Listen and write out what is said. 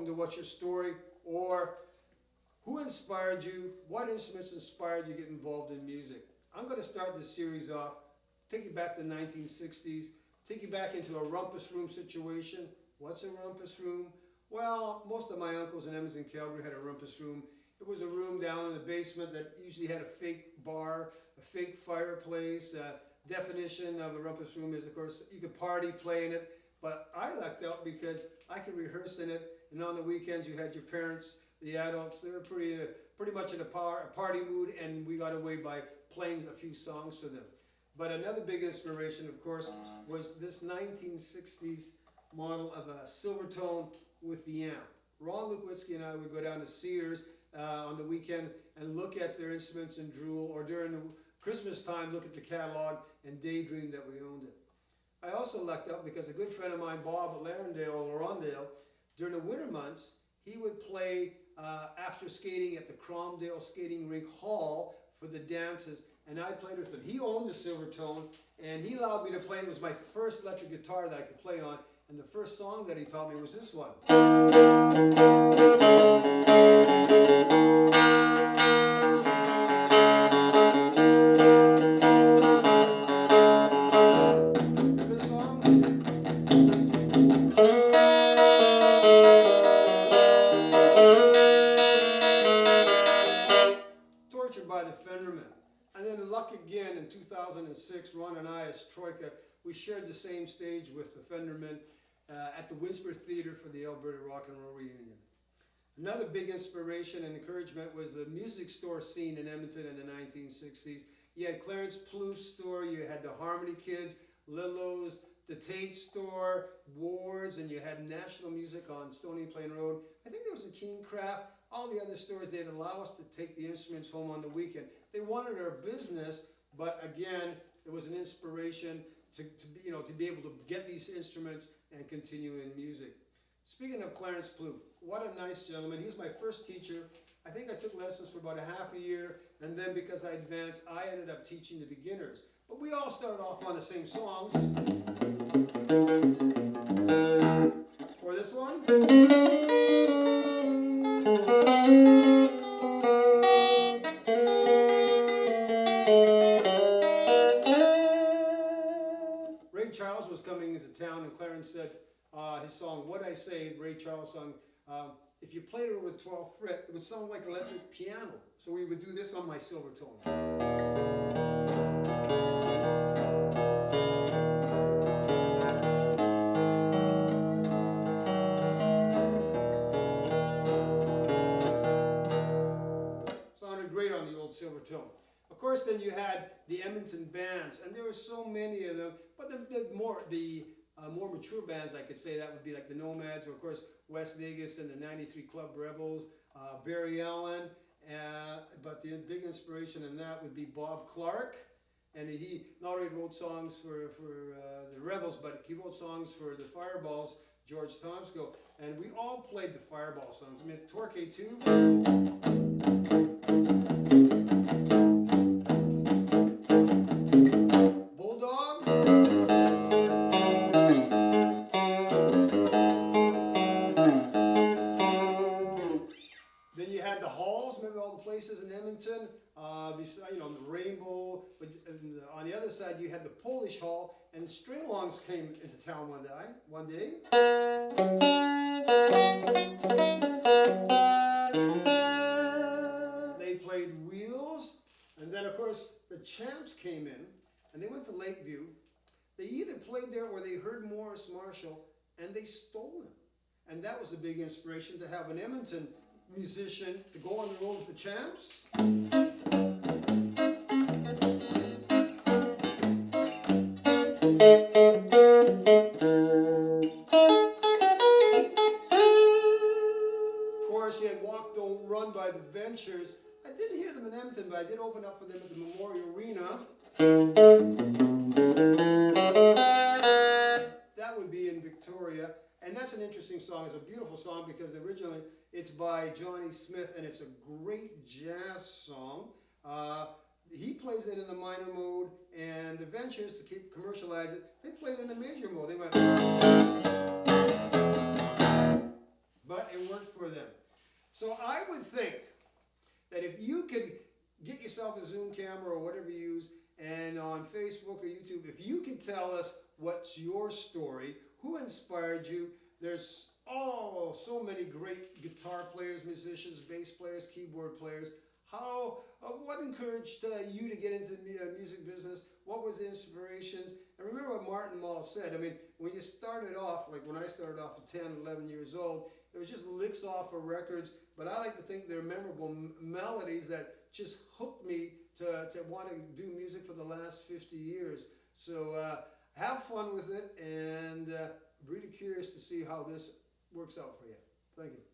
welcome to What's Your Story, or who inspired you, what instruments inspired you to get involved in music. I'm going to start this series off, take you back to the 1960s, take you back into a rumpus room situation. What's a rumpus room? Well, most of my uncles in Edmonton, Calgary had a rumpus room. It was a room down in the basement that usually had a fake bar, a fake fireplace. Definition of a rumpus room is, of course, you could party, play in it, but I lucked out because I could rehearse in it, and on the weekends you had your parents, the adults, they were pretty much in a party mood, and we got away by playing a few songs for them. But another big inspiration, of course, was this 1960s model of a Silvertone with the amp. Ron Lukwitzky and I would go down to Sears on the weekend and look at their instruments and drool, or during the Christmas time, look at the catalog and daydream that we owned it. I also lucked out because a good friend of mine, Bob Lorondale, during the winter months, he would play after skating at the Cromdale Skating Rink Hall for the dances, and I played with him. He owned a Silvertone, and he allowed me to play. It was my first electric guitar that I could play on, and the first song that he taught me was this one. By the Fenderman. And then luck again in 2006, Ron and I as Troika, we shared the same stage with the Fenderman at the Winsper Theatre for the Alberta Rock and Roll Reunion. Another big inspiration and encouragement was the music store scene in Edmonton in the 1960s. You had Clarence Plouffe's store, you had the Harmony Kids, Lillo's, the Tate store, Wars, and you had National Music on Stony Plain Road. I think there was a King Craft. All the other stores, they'd allow us to take the instruments home on the weekend. They wanted our business, but again, it was an inspiration to be able to get these instruments and continue in music. Speaking of Clarence Plouffe, what a nice gentleman. He was my first teacher. I think I took lessons for about a half a year, and then because I advanced, I ended up teaching the beginners. But we all started off on the same songs. Or this one. Ray Charles was coming into town, and Clarence said his song, What I Say, Ray Charles sung, if you played it over the 12th fret, it would sound like electric piano. So we would do this on my Silvertone. Great on the old Silvertone. Of course, then you had the Edmonton bands, and there were so many of them. But the more mature bands, I could say, that would be like the Nomads, or of course West Vegas and the '93 Club Rebels, Barry Allen. But the big inspiration in that would be Bob Clark, and he not only wrote songs for the Rebels, but he wrote songs for the Fireballs, George Tomsko, and we all played the Fireball songs. I mean, Torquay too. Then you had the halls, maybe all the places in Edmonton, the Rainbow, but on the other side you had the Polish Hall, and string-alongs came into town one day. They played Wheels, and then of course the Champs came in, and they went to Lakeview. They either played there or they heard Morris Marshall, and they stole him. And that was a big inspiration to have an Edmonton musician to go on the road with the Champs. Of course, you had Walk Don't Run by the Ventures. I didn't hear them in Edmonton, but I did open up for them at the Memorial Arena. That would be in Victoria. And that's an interesting song. It's a beautiful song because originally it's by Johnny Smith, and it's a great jazz song. He plays it in the minor mode, and the Ventures, to commercialize it, they played it in the major mode. They went, but it worked And if you could get yourself a Zoom camera or whatever you use, and on Facebook or YouTube, if you can tell us what's your story, who inspired you. There's so many great guitar players, musicians, bass players, keyboard players. What encouraged you to get into the music business? What was the inspirations? And remember what Martin Mull said. I mean, when you started off, like when I started off at 10, 11 years old, it was just licks off of records. But I like to think they're memorable melodies that just hooked me to want to do music for the last 50 years. So have fun with it, and really curious to see how this works out for you. Thank you.